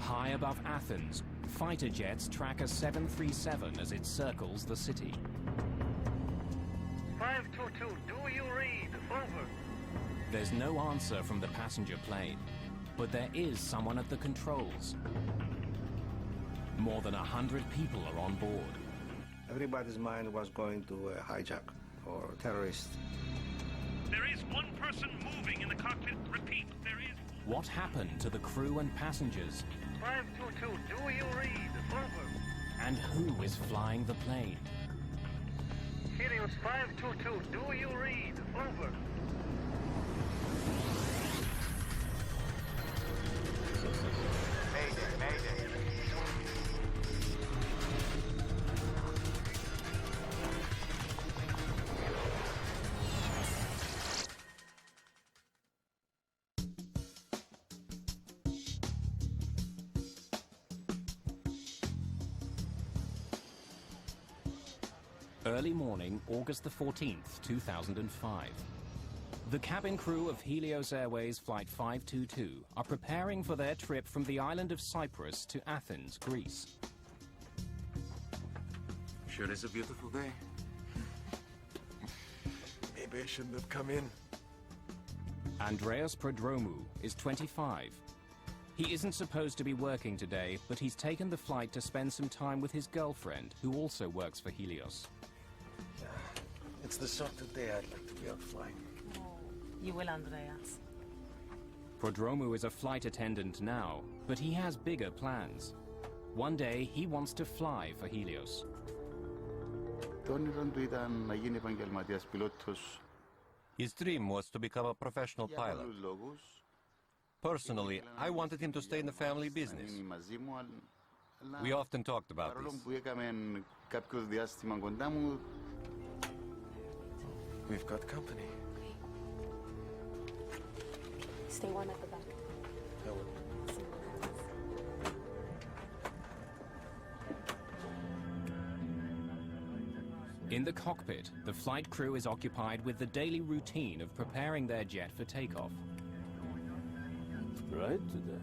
High above Athens, fighter jets track a 737 as it circles the city. 522, do you read? Over. There's no answer from the passenger plane, but there is someone at the controls. More than 100 people are on board. Everybody's mind was going to a hijack or terrorist. There is one person moving in the cockpit. Repeat, there is. What happened to the crew and passengers? 522, do you read? Over. And who is flying the plane? Helios 522, do you read? Over. Mayday, mayday. Early morning, August the 14th, 2005. The cabin crew of Helios Airways Flight 522 are preparing for their trip from the island of Cyprus to Athens, Greece. Sure is a beautiful day. Maybe I shouldn't have come in. Andreas Prodromou is 25. He isn't supposed to be working today, but he's taken the flight to spend some time with his girlfriend, who also works for Helios. It's the sort of day I'd like to be out flying. Oh, you will, Andreas. Prodromou is a flight attendant now, but he has bigger plans. One day, he wants to fly for Helios. His dream was to become a professional pilot. Personally, I wanted him to stay in the family business. We often talked about this. We've got company. Stay one at the back. I will. In the cockpit, the flight crew is occupied with the daily routine of preparing their jet for takeoff. Right today.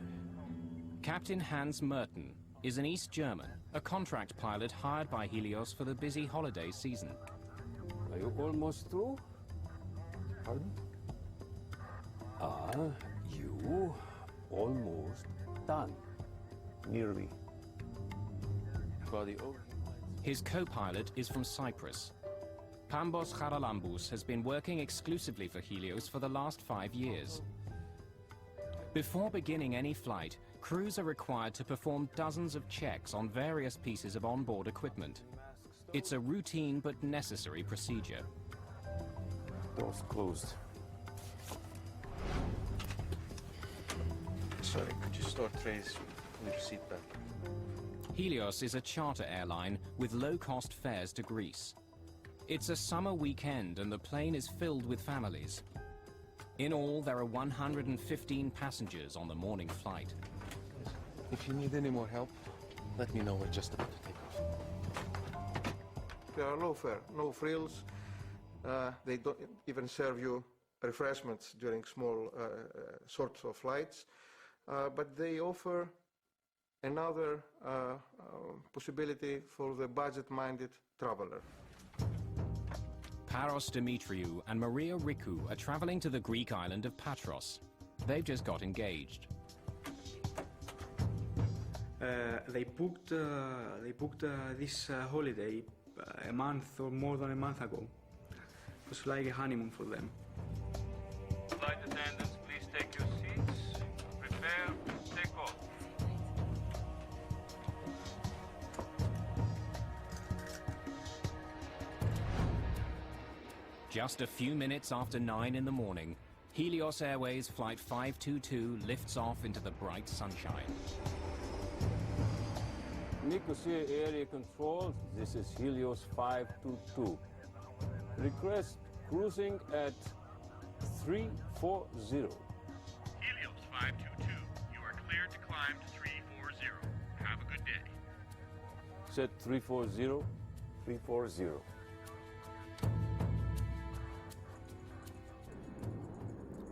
Captain Hans Merten is an East German, a contract pilot hired by Helios for the busy holiday season. Are you almost through? Pardon? You almost done. Nearly. Body over. His co-pilot is from Cyprus. Pambos Charalambous has been working exclusively for Helios for the last 5 years. Before beginning any flight, crews are required to perform dozens of checks on various pieces of onboard equipment. It's a routine but necessary procedure. Doors closed. Sorry, could you store trays on your seat back? Helios is a charter airline with low-cost fares to Greece. It's a summer weekend and the plane is filled with families. In all, there are 115 passengers on the morning flight. If you need any more help, let me know. We're just about to take off. They are low fare, no frills. They don't even serve you refreshments during small sorts of flights. But they offer another possibility for the budget-minded traveler. Paros Dimitriou and Maria Rikou are traveling to the Greek island of Patros. They've just got engaged. They booked this holiday a month or more than a month ago. It was like a honeymoon for them. Flight attendants, please take your seats. Prepare to take off. Just a few minutes after 9 in the morning, Helios Airways Flight 522 lifts off into the bright sunshine. Nicosia Area Control, this is Helios 522. Request cruising at 340. Helios 522, you are cleared to climb to 340. Have a good day. Set 340, 340.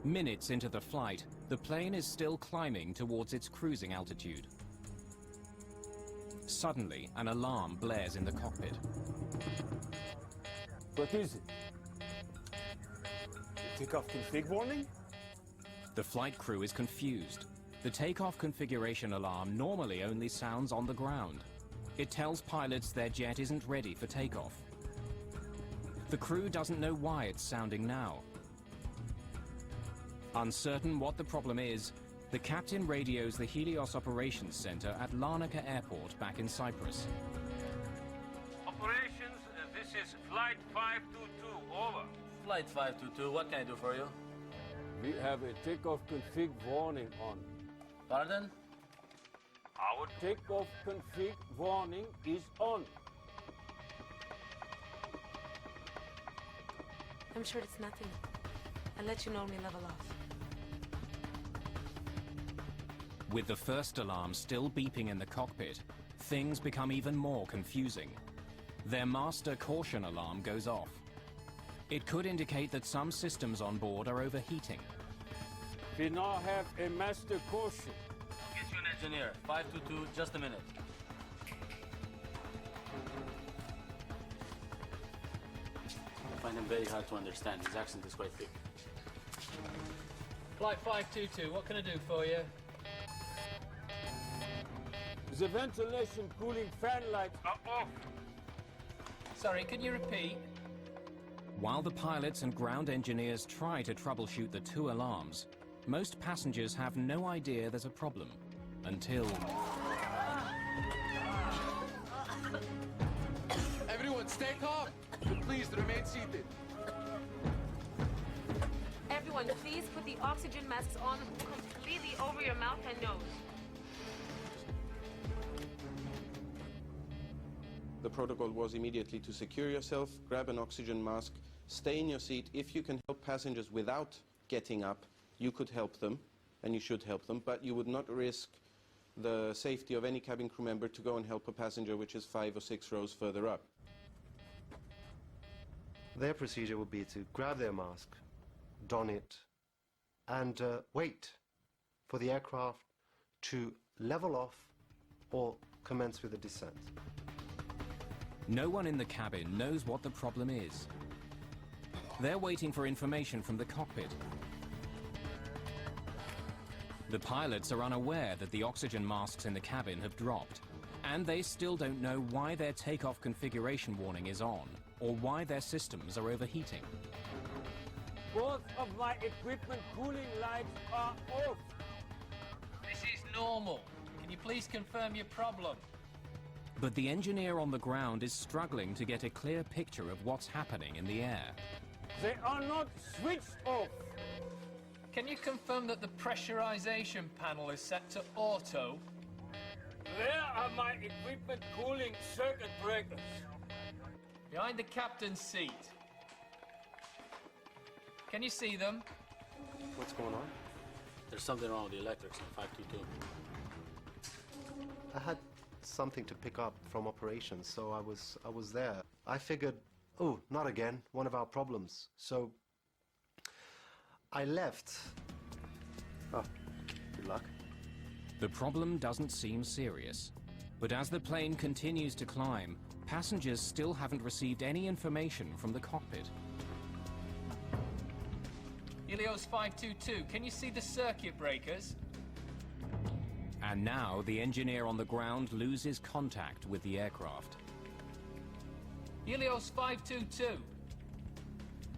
Minutes into the flight, the plane is still climbing towards its cruising altitude. Suddenly, an alarm blares in the cockpit. What is it? The takeoff config warning? The flight crew is confused. The takeoff configuration alarm normally only sounds on the ground. It tells pilots their jet isn't ready for takeoff. The crew doesn't know why it's sounding now. Uncertain what the problem is, the captain radios the Helios Operations Center at Larnaca Airport back in Cyprus. Operations, this is Flight 522, over. Flight 522, what can I do for you? We have a takeoff config warning on. Pardon? Our takeoff config warning is on. I'm sure it's nothing. I'll let you know when we level off. With the first alarm still beeping in the cockpit, things become even more confusing. Their master caution alarm goes off. It could indicate that some systems on board are overheating. We now have a master caution. I'll get you an engineer. 522, just a minute. I find him very hard to understand. His accent is quite thick. Flight 522, what can I do for you? The ventilation cooling fan lights are off. Sorry, can you repeat? While the pilots and ground engineers try to troubleshoot the two alarms, most passengers have no idea there's a problem until... Everyone, stay calm. Please remain seated. Everyone, please put the oxygen masks on completely over your mouth and nose. The protocol was immediately to secure yourself, grab an oxygen mask, stay in your seat. If you can help passengers without getting up, you could help them, and you should help them, but you would not risk the safety of any cabin crew member to go and help a passenger which is 5 or 6 rows further up. Their procedure would be to grab their mask, don it, and wait for the aircraft to level off or commence with the descent. No one in the cabin knows what the problem is. They're waiting for information from the cockpit. The pilots are unaware that the oxygen masks in the cabin have dropped, and they still don't know why their takeoff configuration warning is on, or why their systems are overheating. Both of my equipment cooling lights are off. This is normal. Can you please confirm your problem? But the engineer on the ground is struggling to get a clear picture of what's happening in the air. They are not switched off. Can you confirm that the pressurization panel is set to auto? Where are my equipment cooling circuit breakers? Behind the captain's seat. Can you see them? What's going on? There's something wrong with the electrics on 522. I had something to pick up from operations, so I was there. I figured, oh, not again, one of our problems. So I left. Oh, good luck. The problem doesn't seem serious, but as the plane continues to climb, passengers still haven't received any information from the cockpit. Helios 522, can you see the circuit breakers? And now the engineer on the ground loses contact with the aircraft. Helios 522,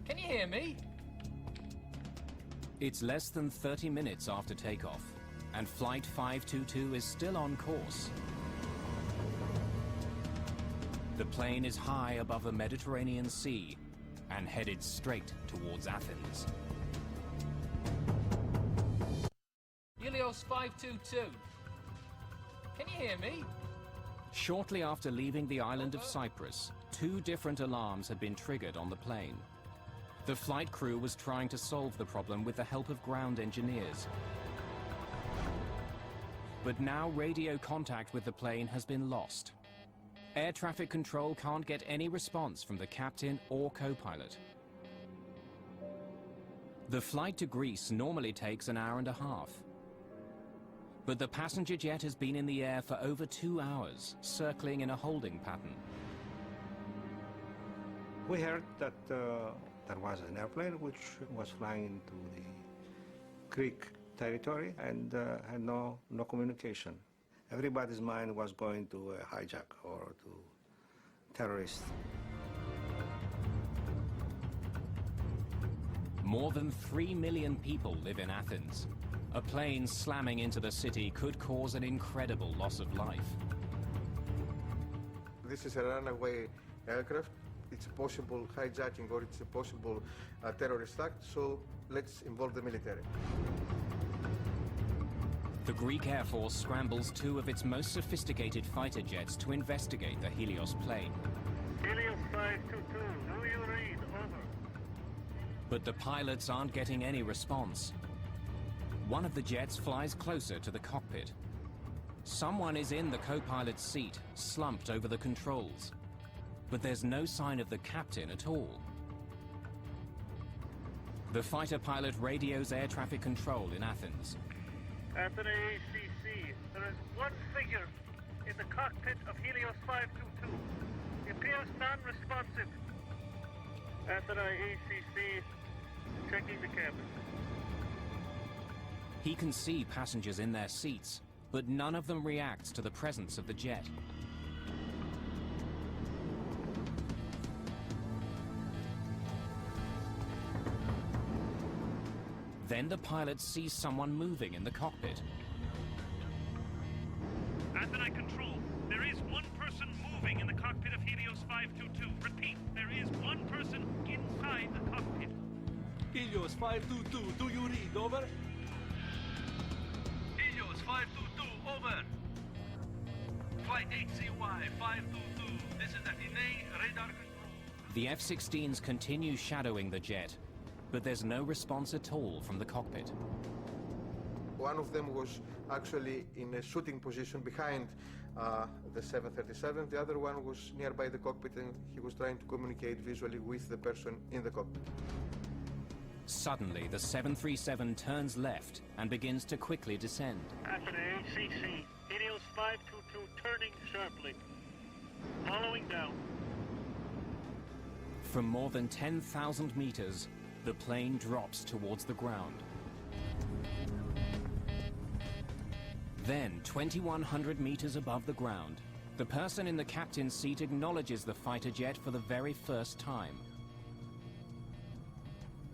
can you hear me? It's less than 30 minutes after takeoff, and Flight 522 is still on course. The plane is high above the Mediterranean Sea and headed straight towards Athens. Helios 522, can you hear me? Shortly after leaving the island of Cyprus, 2 different alarms had been triggered on the plane. The flight crew was trying to solve the problem with the help of ground engineers. But now radio contact with the plane has been lost. Air traffic control can't get any response from the captain or co-pilot. The flight to Greece normally takes an hour and a half. But the passenger jet has been in the air for over 2 hours, circling in a holding pattern. We heard that there was an airplane which was flying into the Greek territory and had no communication. Everybody's mind was going to a hijack or to terrorists. More than 3 million people live in Athens. A plane slamming into the city could cause an incredible loss of life. This is a runaway aircraft. It's a possible hijacking or it's a possible terrorist act, so let's involve the military. The Greek Air Force scrambles 2 of its most sophisticated fighter jets to investigate the Helios plane. Helios 522, do you read? Over. But the pilots aren't getting any response. One of the jets flies closer to the cockpit. Someone is in the co-pilot's seat, slumped over the controls. But there's no sign of the captain at all. The fighter pilot radios air traffic control in Athens. Athens ACC, there is one figure in the cockpit of Helios 522. He appears non-responsive. Athens ACC, checking the cabin. He can see passengers in their seats, but none of them reacts to the presence of the jet. Then the pilot sees someone moving in the cockpit. Athens control, there is one person moving in the cockpit of Helios 522. Repeat, there is one person inside the cockpit. Helios 522, do you read? Over. Helios 522, over. Flight HCY 522, this is Athens radar control. The F-16s continue shadowing the jet, but there's no response at all from the cockpit. One of them was actually in a shooting position behind the 737. The other one was nearby the cockpit and he was trying to communicate visually with the person in the cockpit. Suddenly, the 737 turns left and begins to quickly descend. Athens ACC, Helios 522 turning sharply, following down. From more than 10,000 meters, the plane drops towards the ground. Then, 2,100 meters above the ground, the person in the captain's seat acknowledges the fighter jet for the very first time.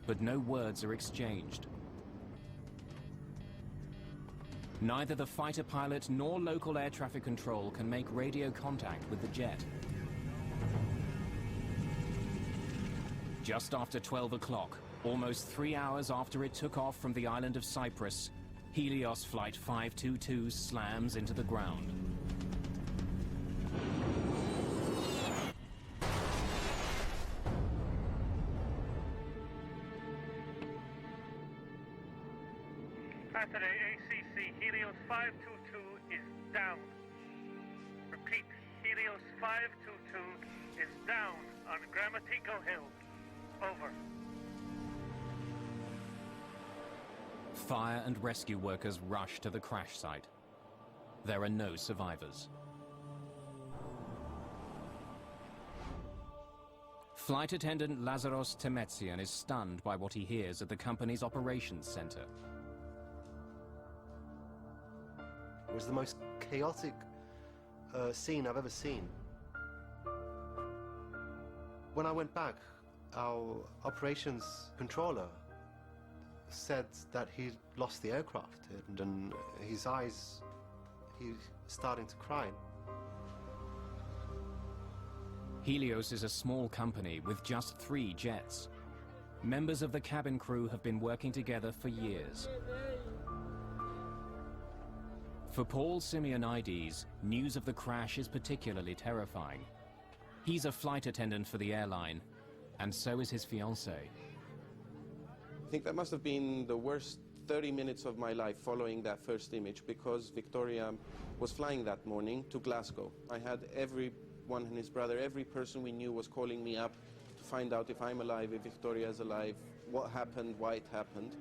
But no words are exchanged. Neither the fighter pilot nor local air traffic control can make radio contact with the jet. Just after 12 o'clock, almost 3 hours after it took off from the island of Cyprus, Helios Flight 522 slams into the ground. Athens ACC, Helios 522 is down. Repeat, Helios 522 is down on Grammatico Hill. Over. Fire and rescue workers rush to the crash site. There are no survivors. Flight attendant Lazaros Temetsian is stunned by what he hears at the company's operations center. It was the most chaotic scene I've ever seen. When I went back, our operations controller said that he'd lost the aircraft and his eyes, he's starting to cry. Helios is a small company with just 3 jets. Members of the cabin crew have been working together for years. For Paul Simeonides, news of the crash is particularly terrifying. He's a flight attendant for the airline, and so is his fiancée. I think that must have been the worst 30 minutes of my life following that first image, because Victoria was flying that morning to Glasgow. I had everyone and his brother, every person we knew was calling me up to find out if I'm alive, if Victoria is alive, what happened, why it happened.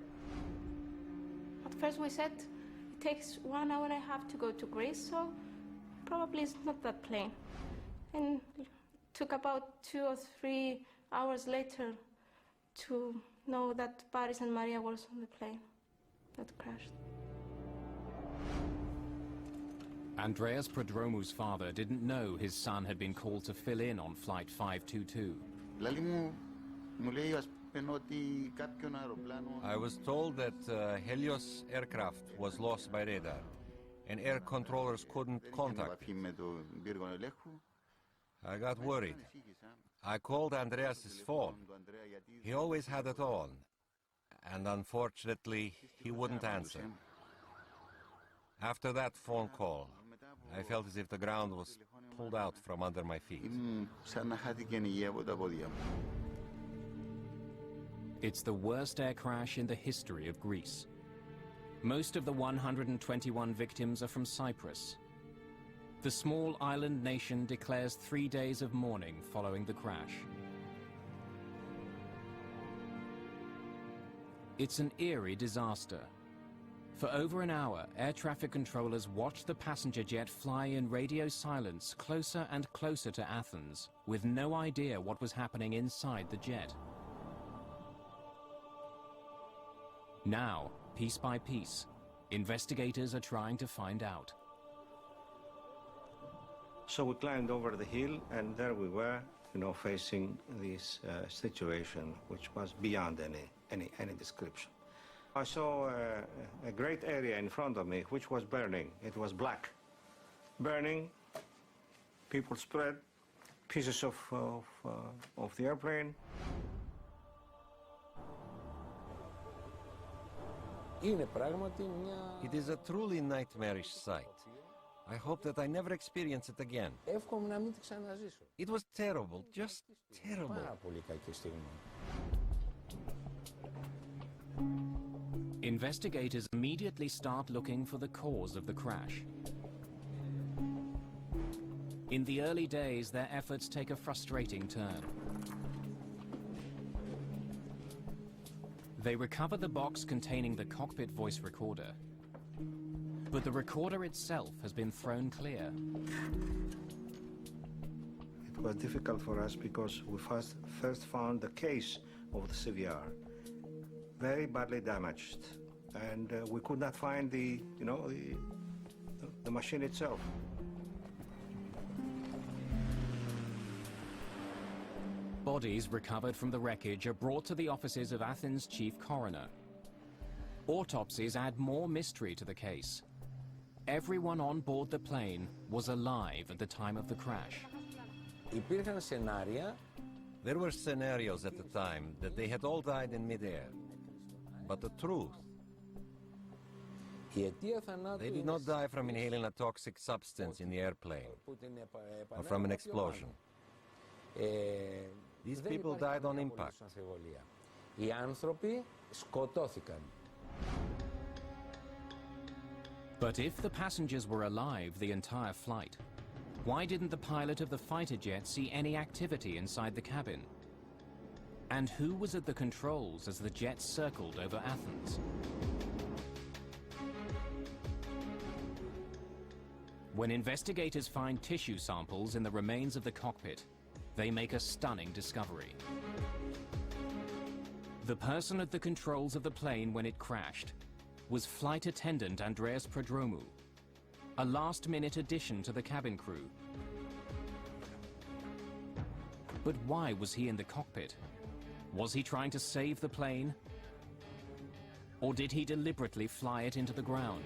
At first we said, it takes 1 hour and a half to go to Greece, so probably it's not that plane. And it took about 2 or 3 hours later to know that Paris and Maria was on the plane that crashed. Andreas Prodromu's father didn't know his son had been called to fill in on Flight 522. I was told that Helios aircraft was lost by radar, and air controllers couldn't contact it. I got worried. I called Andreas's phone. He always had it on, and unfortunately, he wouldn't answer. After that phone call, I felt as if the ground was pulled out from under my feet. It's the worst air crash in the history of Greece. Most of the 121 victims are from Cyprus. The small island nation declares 3 days of mourning following the crash. It's an eerie disaster. For over an hour, air traffic controllers watched the passenger jet fly in radio silence closer and closer to Athens, with no idea what was happening inside the jet. Now, piece by piece, investigators are trying to find out. So we climbed over the hill, and there we were, facing this situation, which was beyond any description. I saw a great area in front of me, which was burning. It was black. Burning, people spread, pieces of the airplane. It is a truly nightmarish sight. I hope that I never experience it again. It was terrible, just terrible. Investigators immediately start looking for the cause of the crash. In the early days, their efforts take a frustrating turn. They recover the box containing the cockpit voice recorder, but the recorder itself has been thrown clear. It was difficult for us because we first found the case of the CVR very badly damaged, and we could not find the machine itself. Bodies recovered from the wreckage are brought to the offices of Athens' chief coroner. Autopsies add more mystery to the case. Everyone on board the plane was alive at the time of the crash. There were scenarios at the time that they had all died in midair. But the truth, they did not die from inhaling a toxic substance in the airplane or from an explosion. These people died on impact. But if the passengers were alive the entire flight, why didn't the pilot of the fighter jet see any activity inside the cabin? And who was at the controls as the jet circled over Athens? When investigators find tissue samples in the remains of the cockpit, they make a stunning discovery. The person at the controls of the plane when it crashed was flight attendant Andreas Prodromu, a last-minute addition to the cabin crew. But why was he in the cockpit? Was he trying to save the plane? Or did he deliberately fly it into the ground?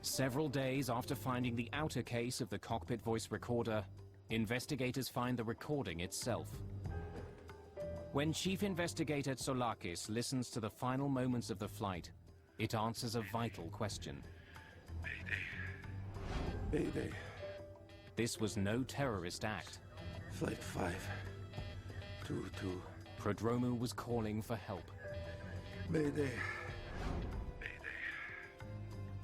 Several days after finding the outer case of the cockpit voice recorder, investigators find the recording itself. When Chief Investigator Tsoulakis listens to the final moments of the flight, it answers a vital question. Mayday. This was no terrorist act. Flight 522. Prodromu was calling for help. Mayday.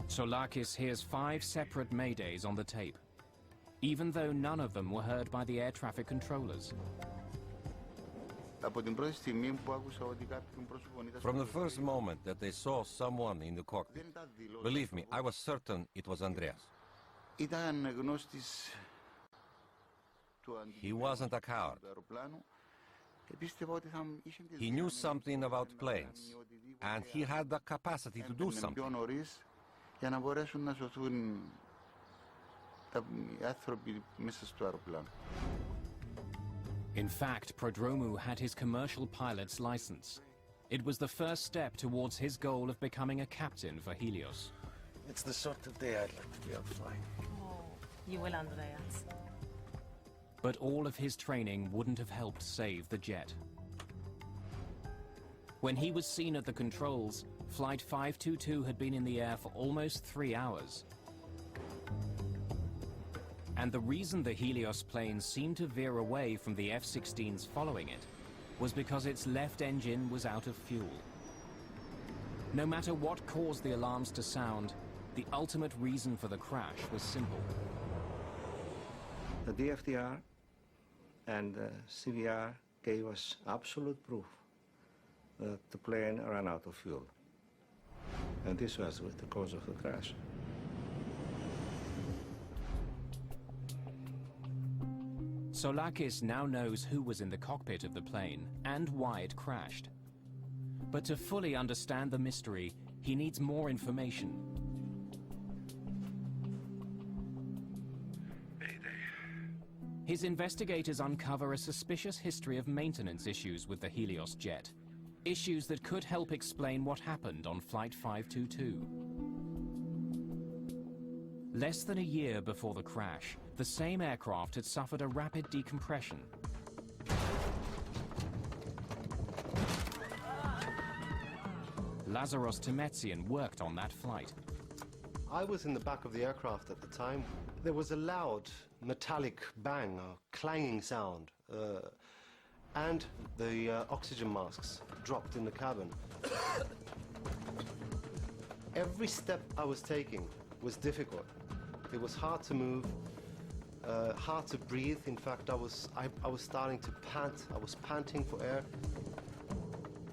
Tsoulakis hears 5 separate maydays on the tape, even though none of them were heard by the air traffic controllers. From the first moment that they saw someone in the cockpit, believe me, I was certain it was Andreas. He wasn't a coward. He knew something about planes, and he had the capacity to do something. In fact, Prodromou had his commercial pilot's license. It was the first step towards his goal of becoming a captain for Helios. It's the sort of day I'd like to be out flying. Oh, you will, Andreas. But all of his training wouldn't have helped save the jet. When he was seen at the controls, Flight 522 had been in the air for almost 3 hours. And the reason the Helios plane seemed to veer away from the F-16s following it was because its left engine was out of fuel. No matter what caused the alarms to sound, the ultimate reason for the crash was simple. The DFDR and CVR gave us absolute proof that the plane ran out of fuel. And this was the cause of the crash. Soulakis now knows who was in the cockpit of the plane and why it crashed. But to fully understand the mystery, he needs more information. His investigators uncover a suspicious history of maintenance issues with the Helios jet. Issues that could help explain what happened on Flight 522. Less than a year before the crash, the same aircraft had suffered a rapid decompression. Lazaros Temetsian worked on that flight. I was in the back of the aircraft at the time. There was a loud metallic bang, a clanging sound, and the oxygen masks dropped in the cabin. Every step I was taking was difficult. It was hard to move, hard to breathe. In fact, I was starting to pant. I was panting for air.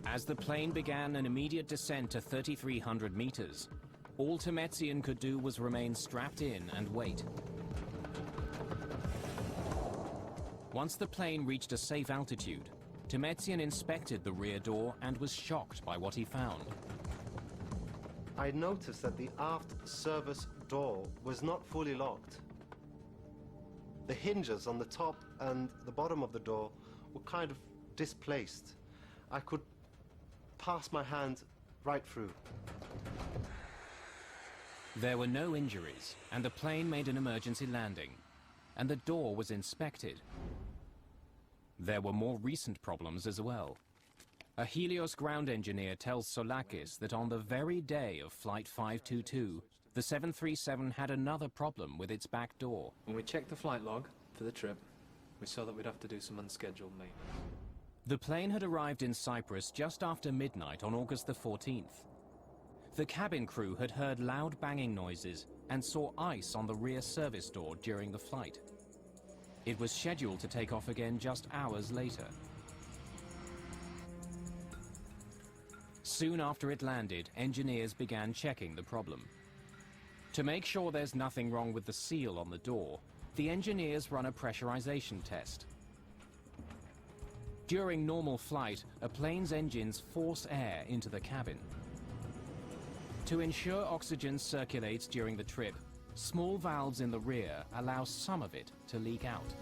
As the plane began an immediate descent to 3,300 meters, all Temetsian could do was remain strapped in and wait. Once the plane reached a safe altitude, Temetsian inspected the rear door and was shocked by what he found. I noticed that the aft service door was not fully locked. The hinges on the top and the bottom of the door were kind of displaced. I could pass my hand right through. There were no injuries, and the plane made an emergency landing, and the door was inspected. There were more recent problems as well. A Helios ground engineer tells Soulakis that on the very day of Flight 522, the 737 had another problem with its back door. When we checked the flight log for the trip, we saw that we'd have to do some unscheduled maintenance. The plane had arrived in Cyprus just after midnight on August the 14th. The cabin crew had heard loud banging noises and saw ice on the rear service door during the flight. It was scheduled to take off again just hours later. Soon after it landed, engineers began checking the problem. To make sure there's nothing wrong with the seal on the door, the engineers run a pressurization test. During normal flight, a plane's engines force air into the cabin. To ensure oxygen circulates during the trip, small valves in the rear allow some of it to leak out.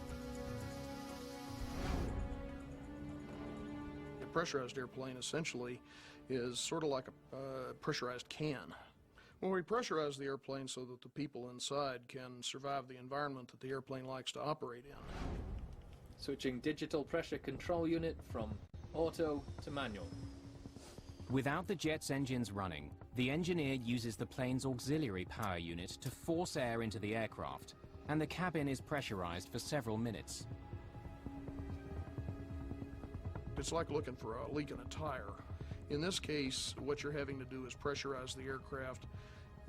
A pressurized airplane essentially is sort of like a pressurized can. When we pressurize the airplane so that the people inside can survive the environment that the airplane likes to operate in. Switching digital pressure control unit from auto to manual. Without the jet's engines running, the engineer uses the plane's auxiliary power unit to force air into the aircraft, and the cabin is pressurized for several minutes. It's like looking for a leak in a tire. In this case, what you're having to do is pressurize the aircraft,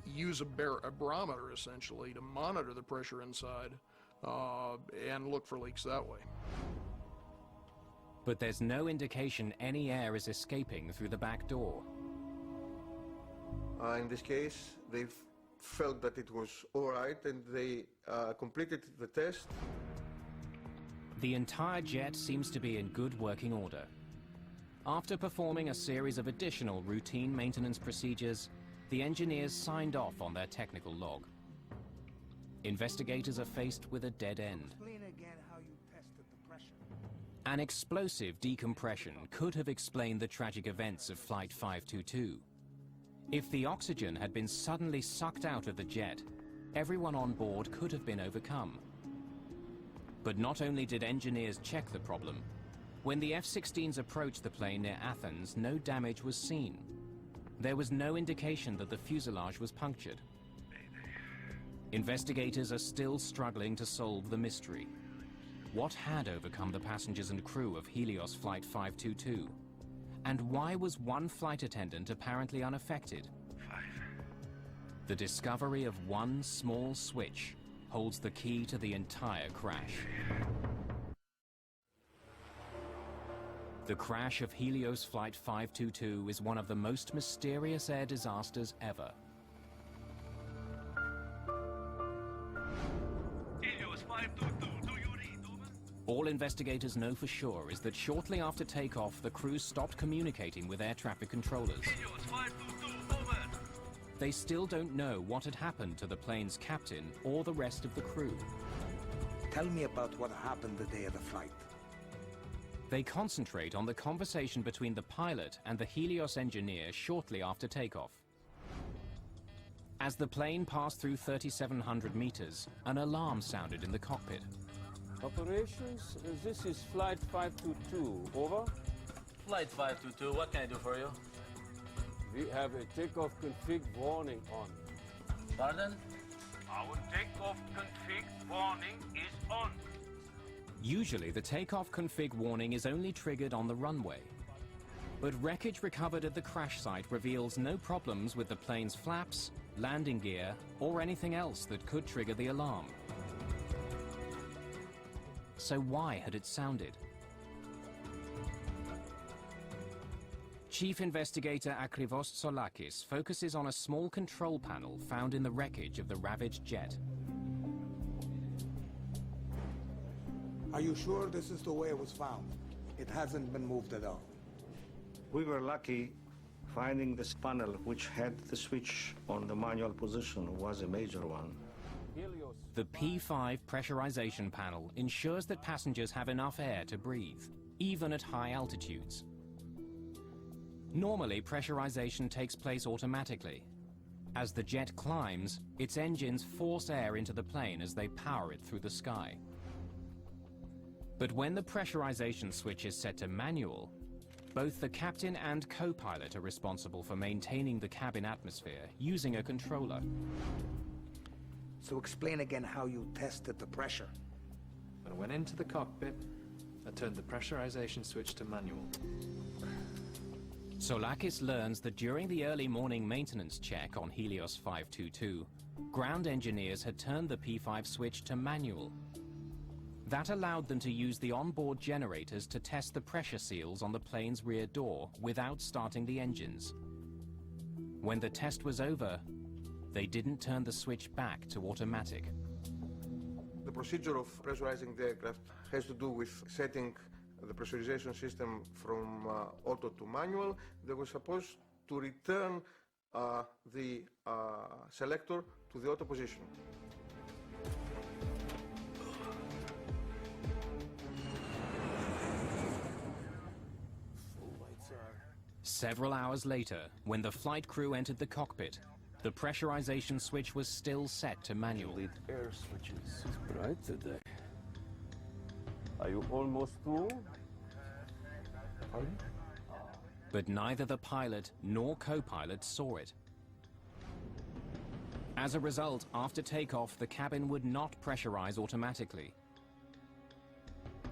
use a barometer essentially to monitor the pressure inside, and look for leaks that way. But there's no indication any air is escaping through the back door. In this case, they felt that it was all right, and they completed the test. The entire jet seems to be in good working order. After performing a series of additional routine maintenance procedures, the engineers signed off on their technical log. Investigators are faced with a dead end. Explain again how you tested the pressure. An explosive decompression could have explained the tragic events of Flight 522. If the oxygen had been suddenly sucked out of the jet, everyone on board could have been overcome. But not only did engineers check the problem, when the F-16s approached the plane near Athens, no damage was seen. There was no indication that the fuselage was punctured. Investigators are still struggling to solve the mystery. What had overcome the passengers and crew of Helios Flight 522? And why was one flight attendant apparently unaffected? The discovery of one small switch holds the key to the entire crash. The crash of Helios Flight 522 is one of the most mysterious air disasters ever. Helios 522, do you read, over? All investigators know for sure is that shortly after takeoff, the crew stopped communicating with air traffic controllers. Helios 522, over. They still don't know what had happened to the plane's captain or the rest of the crew. Tell me about what happened the day of the flight. They concentrate on the conversation between the pilot and the Helios engineer shortly after takeoff. As the plane passed through 3,700 meters, an alarm sounded in the cockpit. Operations, this is Flight 522, over. Flight 522, what can I do for you? We have a takeoff config warning on. Pardon? Our takeoff config warning is on. Usually, the takeoff config warning is only triggered on the runway. But wreckage recovered at the crash site reveals no problems with the plane's flaps, landing gear, or anything else that could trigger the alarm. So why had it sounded? Chief Investigator Akrivos Tsolakis focuses on a small control panel found in the wreckage of the ravaged jet. Are you sure this is the way it was found? It hasn't been moved at all. We were lucky. Finding this panel, which had the switch on the manual position, was a major one. The P5 pressurization panel ensures that passengers have enough air to breathe, even at high altitudes. Normally, pressurization takes place automatically. As the jet climbs, its engines force air into the plane as they power it through the sky. But when the pressurization switch is set to manual, both the captain and co-pilot are responsible for maintaining the cabin atmosphere using a controller. So explain again how you tested the pressure. When I went into the cockpit, I turned the pressurization switch to manual. Tsolakis learns that during the early morning maintenance check on Helios 522, ground engineers had turned the P5 switch to manual. That allowed them to use the onboard generators to test the pressure seals on the plane's rear door without starting the engines. When the test was over, they didn't turn the switch back to automatic. The procedure of pressurizing the aircraft has to do with setting the pressurization system from auto to manual. They were supposed to return the selector to the auto position. Several hours later, when the flight crew entered the cockpit, the pressurization switch was still set to manual. Air switches. It's bright today. Are you almost through? Pardon? But neither the pilot nor co-pilot saw it. As a result, after takeoff, the cabin would not pressurize automatically.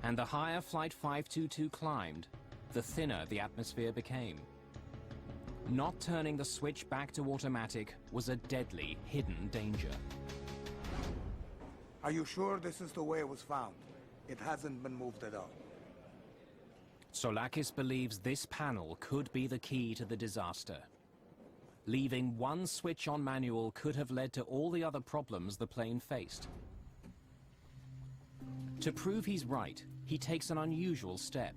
And the higher Flight 522 climbed, the thinner the atmosphere became. Not turning the switch back to automatic was a deadly, hidden danger. Are you sure this is the way it was found? It hasn't been moved at all. Soulakis believes this panel could be the key to the disaster. Leaving one switch on manual could have led to all the other problems the plane faced. To prove he's right, he takes an unusual step.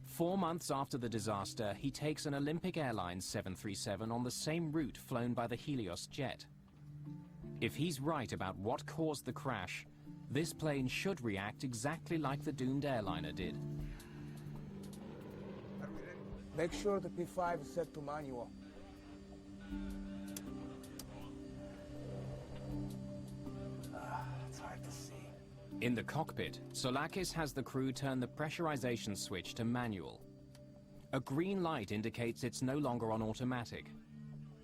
4 months after the disaster, he takes an Olympic Airlines 737 on the same route flown by the Helios jet. If he's right about what caused the crash, this plane should react exactly like the doomed airliner did. Make sure the P5 is set to manual. It's hard to see. In the cockpit, Soulakis has the crew turn the pressurization switch to manual. A green light indicates it's no longer on automatic.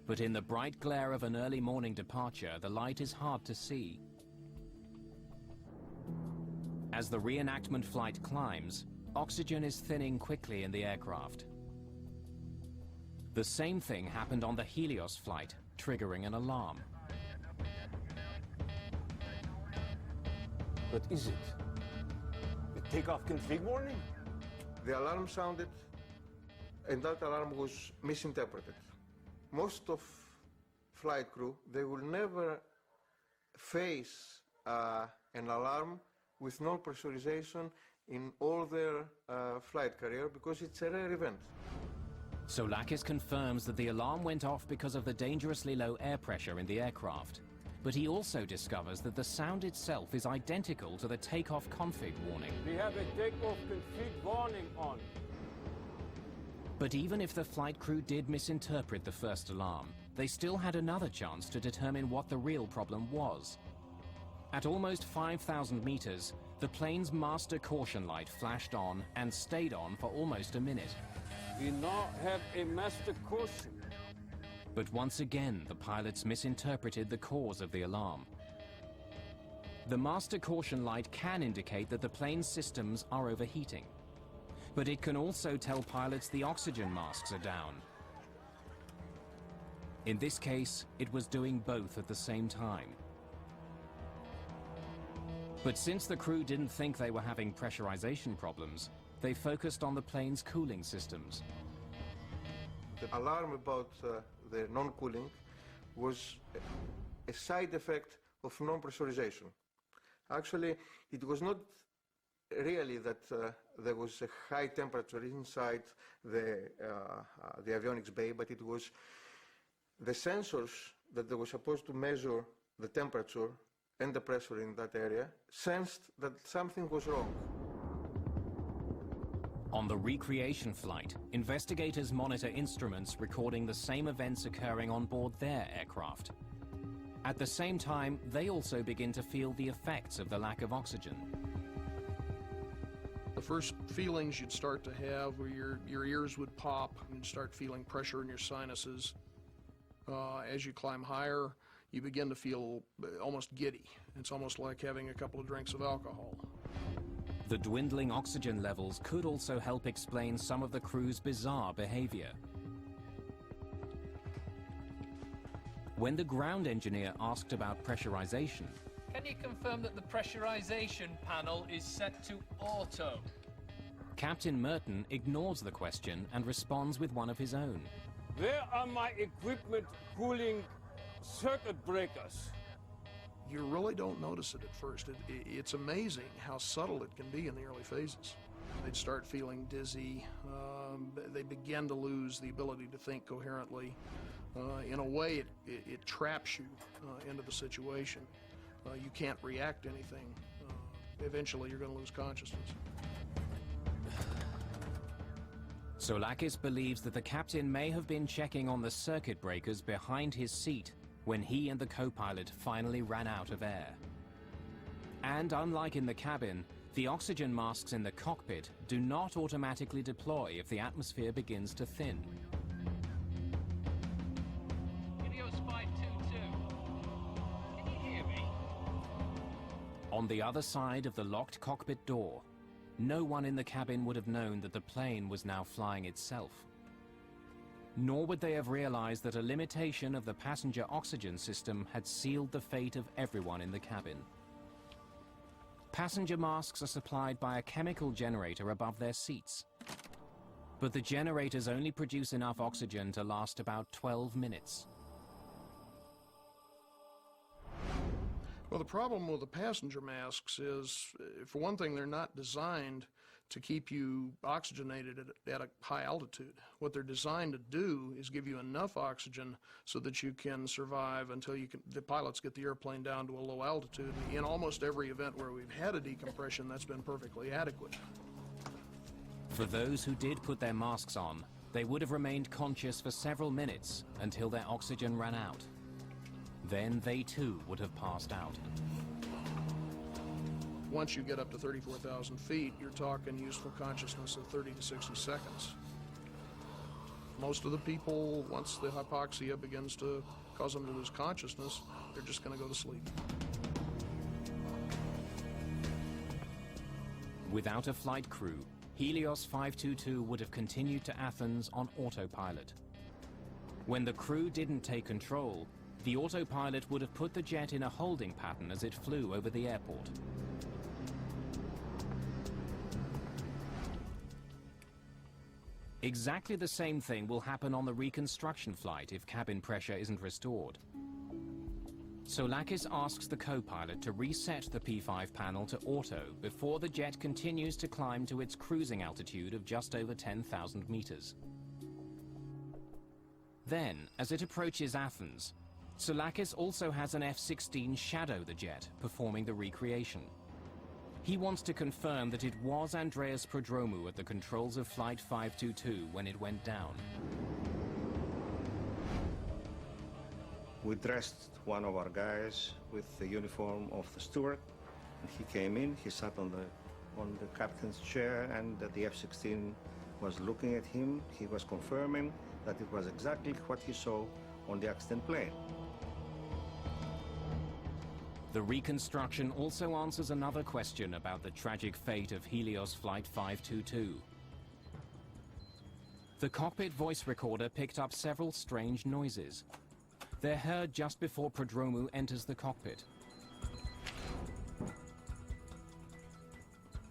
But in the bright glare of an early morning departure, the light is hard to see. As the reenactment flight climbs, oxygen is thinning quickly in the aircraft. The same thing happened on the Helios flight, triggering an alarm. What is it? The takeoff config warning? The alarm sounded, and that alarm was misinterpreted. Most of flight crew, they will never face an alarm with no pressurization in all their flight career because it's a rare event. Soulakis confirms that the alarm went off because of the dangerously low air pressure in the aircraft. But he also discovers that the sound itself is identical to the takeoff config warning. We have a takeoff config warning on. But even if the flight crew did misinterpret the first alarm, they still had another chance to determine what the real problem was. At almost 5,000 meters, the plane's master caution light flashed on and stayed on for almost a minute. We now have a master caution. But once again, the pilots misinterpreted the cause of the alarm. The master caution light can indicate that the plane's systems are overheating. But it can also tell pilots the oxygen masks are down. In this case, it was doing both at the same time. But since the crew didn't think they were having pressurization problems, they focused on the plane's cooling systems. The alarm about the non-cooling was a side effect of non-pressurization. Actually, it was not really that there was a high temperature inside the avionics bay, but it was the sensors that they were supposed to measure the temperature and the pressure in that area sensed that something was wrong. On the recreation flight, investigators monitor instruments recording the same events occurring on board their aircraft. At the same time, they also begin to feel the effects of the lack of oxygen. The first feelings you'd start to have were your ears would pop, and you'd start feeling pressure in your sinuses. As you climb higher, you begin to feel almost giddy. It's almost like having a couple of drinks of alcohol. The dwindling oxygen levels could also help explain some of the crew's bizarre behavior. When the ground engineer asked about pressurization, Can you confirm that the pressurization panel is set to auto? Captain Merton ignores the question and responds with one of his own. Where are my equipment cooling circuit breakers? You really don't notice it at first. It's amazing how subtle it can be in the early phases. They'd start feeling dizzy. They begin to lose the ability to think coherently. In a way, it traps you into the situation. You can't react to anything. Eventually, you're going to lose consciousness. Soulakis believes that the captain may have been checking on the circuit breakers behind his seat when he and the co-pilot finally ran out of air. And unlike in the cabin, the oxygen masks in the cockpit do not automatically deploy if the atmosphere begins to thin. Helios 522. Can you hear me? On the other side of the locked cockpit door, no one in the cabin would have known that the plane was now flying itself. Nor would they have realized that a limitation of the passenger oxygen system had sealed the fate of everyone in the cabin. Passenger masks are supplied by a chemical generator above their seats. But the generators only produce enough oxygen to last about 12 minutes. Well, the problem with the passenger masks is, for one thing, they're not designed to keep you oxygenated at a high altitude. What they're designed to do is give you enough oxygen so that you can survive until the pilots get the airplane down to a low altitude. In almost every event where we've had a decompression, that's been perfectly adequate. For those who did put their masks on, they would have remained conscious for several minutes until their oxygen ran out. Then they too would have passed out. Once you get up to 34,000 feet, you're talking useful consciousness of 30 to 60 seconds. Most of the people, once the hypoxia begins to cause them to lose consciousness, they're just going to go to sleep. Without a flight crew, Helios 522 would have continued to Athens on autopilot. When the crew didn't take control, the autopilot would have put the jet in a holding pattern as it flew over the airport. Exactly the same thing will happen on the reconstruction flight if cabin pressure isn't restored. Soulakis asks the co-pilot to reset the P5 panel to auto before the jet continues to climb to its cruising altitude of just over 10,000 meters. Then, as it approaches Athens, Soulakis also has an F-16 shadow the jet, performing the recreation. He wants to confirm that it was Andreas Prodromou at the controls of Flight 522 when it went down. We dressed one of our guys with the uniform of the steward. And he came in, he sat on the captain's chair, and the F-16 was looking at him. He was confirming that it was exactly what he saw on the accident plane. The reconstruction also answers another question about the tragic fate of Helios Flight 522. The cockpit voice recorder picked up several strange noises. They're heard just before Prodromou enters the cockpit.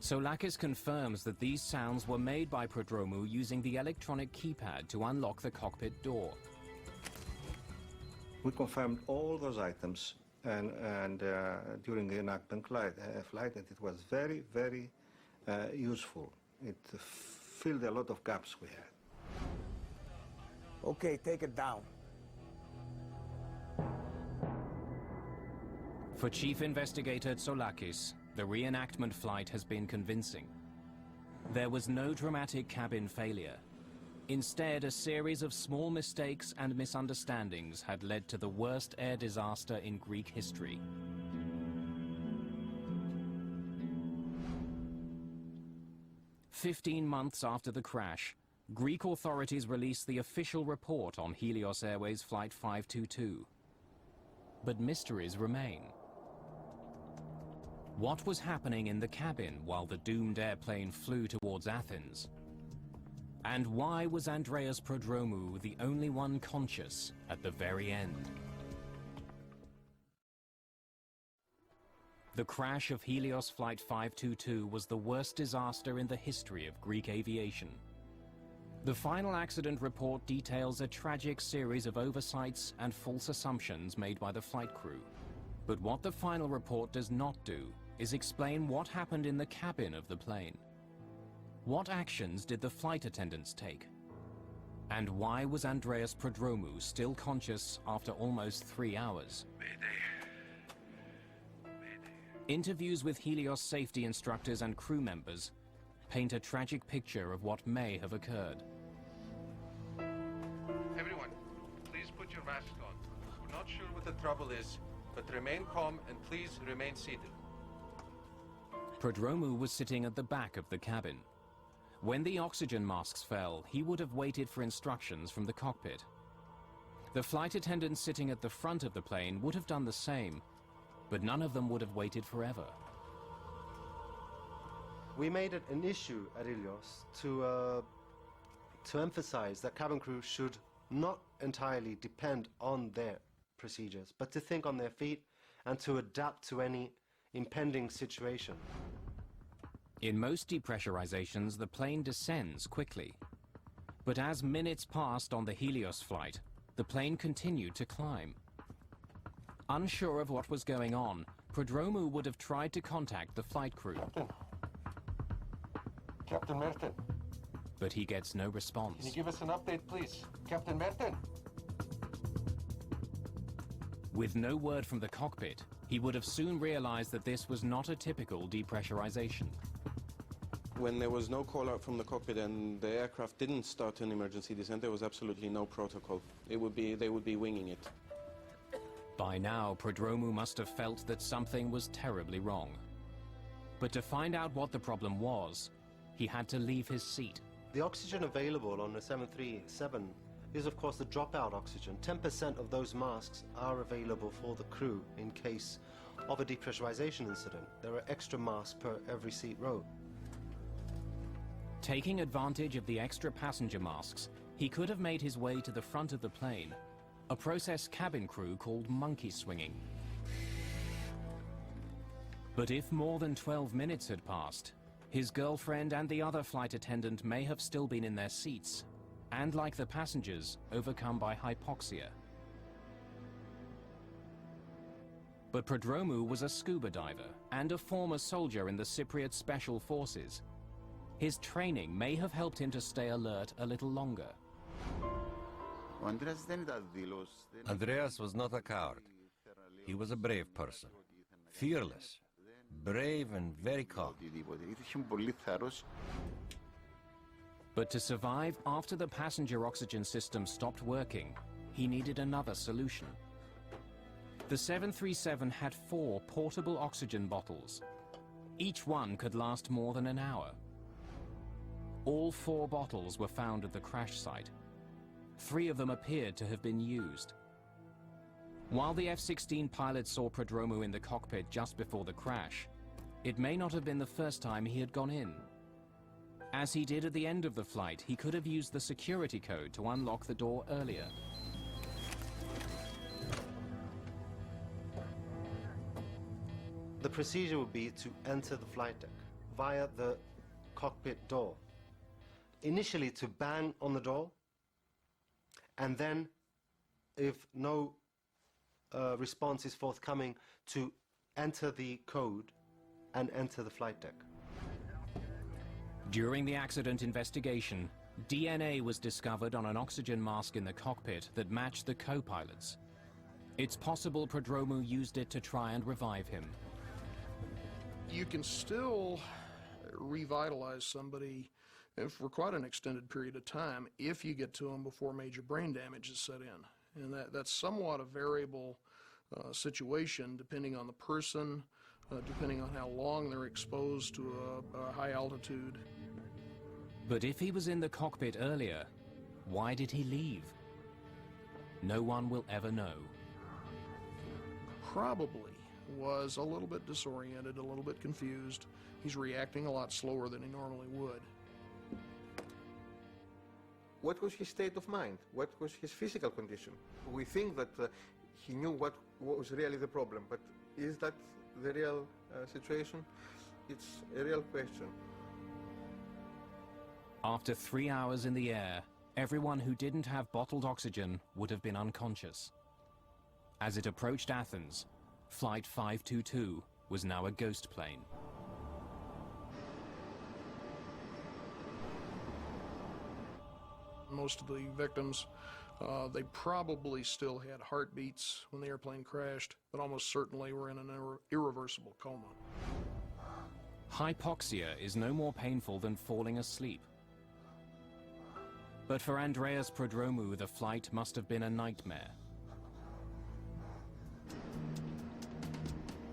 Soulakis confirms that these sounds were made by Prodromou using the electronic keypad to unlock the cockpit door. We confirmed all those items and during the enactment flight, and it was very, very useful. It filled a lot of gaps we had. Okay, take it down. For Chief Investigator Soulakis, the reenactment flight has been convincing. There was no dramatic cabin failure. Instead, a series of small mistakes and misunderstandings had led to the worst air disaster in Greek history. "15 months after the crash, Greek authorities released the official report on Helios Airways Flight 522. But mysteries remain. What was happening in the cabin while the doomed airplane flew towards Athens? And why was Andreas Prodromou the only one conscious at the very end? The crash of Helios Flight 522 was the worst disaster in the history of Greek aviation. The final accident report details a tragic series of oversights and false assumptions made by the flight crew. But what the final report does not do is explain what happened in the cabin of the plane. What actions did the flight attendants take? And why was Andreas Prodromou still conscious after almost 3 hours? Interviews with Helios safety instructors and crew members paint a tragic picture of what may have occurred. Everyone, please put your masks on. We're not sure what the trouble is, but remain calm and please remain seated. Prodromou was sitting at the back of the cabin. When the oxygen masks fell, he would have waited for instructions from the cockpit. The flight attendants sitting at the front of the plane would have done the same, but none of them would have waited forever. We made it an issue at Helios to emphasize that cabin crew should not entirely depend on their procedures, but to think on their feet and to adapt to any impending situation. In most depressurizations, the plane descends quickly. But as minutes passed on the Helios flight, the plane continued to climb. Unsure of what was going on, Prodromou would have tried to contact the flight crew. Captain Merton. But he gets no response. Can you give us an update, please? Captain Merton. With no word from the cockpit, he would have soon realized that this was not a typical depressurization. When there was no call out from the cockpit and the aircraft didn't start an emergency descent, there was absolutely no protocol. They would be winging it. By now, Prodromou must have felt that something was terribly wrong. But to find out what the problem was, he had to leave his seat. The oxygen available on the 737 is, of course, the dropout oxygen. 10% of those masks are available for the crew in case of a depressurization incident. There are extra masks per every seat row. Taking advantage of the extra passenger masks, he could have made his way to the front of the plane, a process cabin crew called monkey swinging. But if more than 12 minutes had passed, his girlfriend and the other flight attendant may have still been in their seats, and like the passengers, overcome by hypoxia. But Prodromou was a scuba diver and a former soldier in the Cypriot Special Forces. His training may have helped him to stay alert a little longer. Andreas was not a coward. He was a brave person. Fearless, brave and very calm. But to survive after the passenger oxygen system stopped working, he needed another solution. The 737 had 4 portable oxygen bottles. Each one could last more than an hour. All 4 bottles were found at the crash site. 3 of them appeared to have been used. While the F-16 pilot saw Prodromou in the cockpit just before the crash, it may not have been the first time he had gone in. As he did at the end of the flight, he could have used the security code to unlock the door earlier. The procedure would be to enter the flight deck via the cockpit door. Initially to bang on the door, and then, if no response is forthcoming, to enter the code and enter the flight deck. During the accident investigation, DNA was discovered on an oxygen mask in the cockpit that matched the co-pilot's. It's possible Prodromou used it to try and revive him. You can still revitalize somebody for quite an extended period of time if you get to them before major brain damage is set in. And that's somewhat a variable situation depending on the person, depending on how long they're exposed to a high altitude. But if he was in the cockpit earlier, why did he leave? No one will ever know. Probably was a little bit disoriented, a little bit confused. He's reacting a lot slower than he normally would. What was his state of mind? What was his physical condition? We think that he knew what was really the problem, but is that the real situation? It's a real question. After 3 hours in the air, everyone who didn't have bottled oxygen would have been unconscious. As it approached Athens, Flight 522 was now a ghost plane. Most of the victims, they probably still had heartbeats when the airplane crashed, but almost certainly were in an irreversible coma. Hypoxia is no more painful than falling asleep. But for Andreas Prodromou, the flight must have been a nightmare.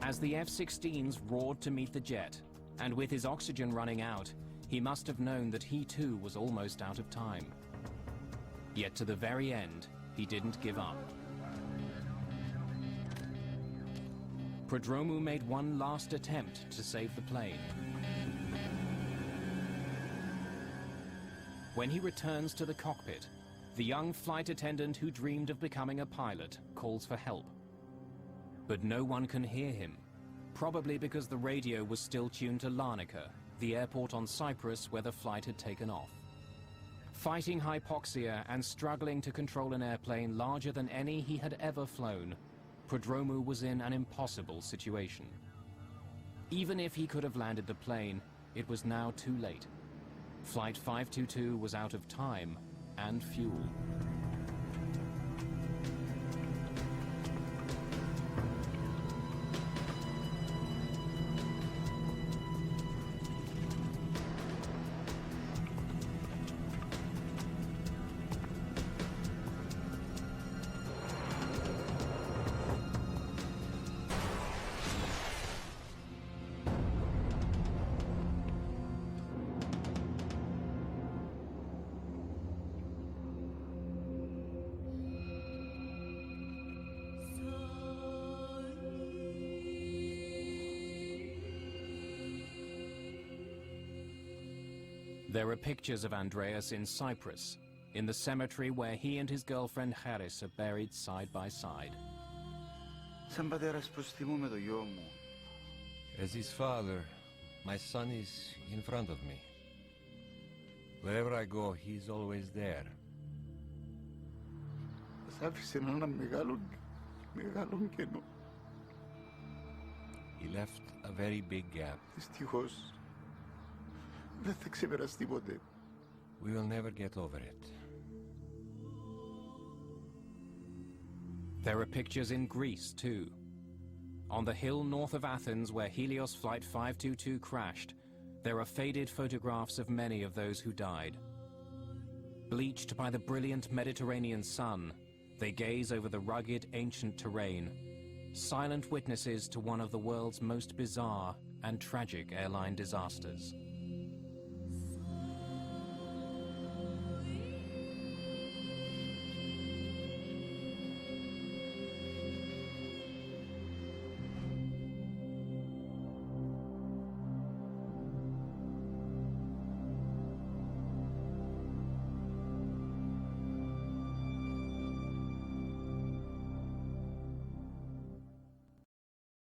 As the F-16s roared to meet the jet, and with his oxygen running out, he must have known that he too was almost out of time. Yet to the very end, he didn't give up. Prodromou made one last attempt to save the plane. When he returns to the cockpit, the young flight attendant who dreamed of becoming a pilot calls for help. But no one can hear him. probably because the radio was still tuned to Larnaca, the airport on Cyprus where the flight had taken off. Fighting hypoxia and struggling to control an airplane larger than any he had ever flown, Prodromou was in an impossible situation. Even if he could have landed the plane, it was now too late. Flight 522 was out of time and fuel. There are pictures of Andreas in Cyprus, in the cemetery where he and his girlfriend Charis are buried side by side. As his father, my son is in front of me. Wherever I go, he's always there. He left a very big gap. We will never get over it. There are pictures in Greece, too. On the hill north of Athens where Helios Flight 522 crashed, there are faded photographs of many of those who died. Bleached by the brilliant Mediterranean sun, they gaze over the rugged, ancient terrain, silent witnesses to one of the world's most bizarre and tragic airline disasters.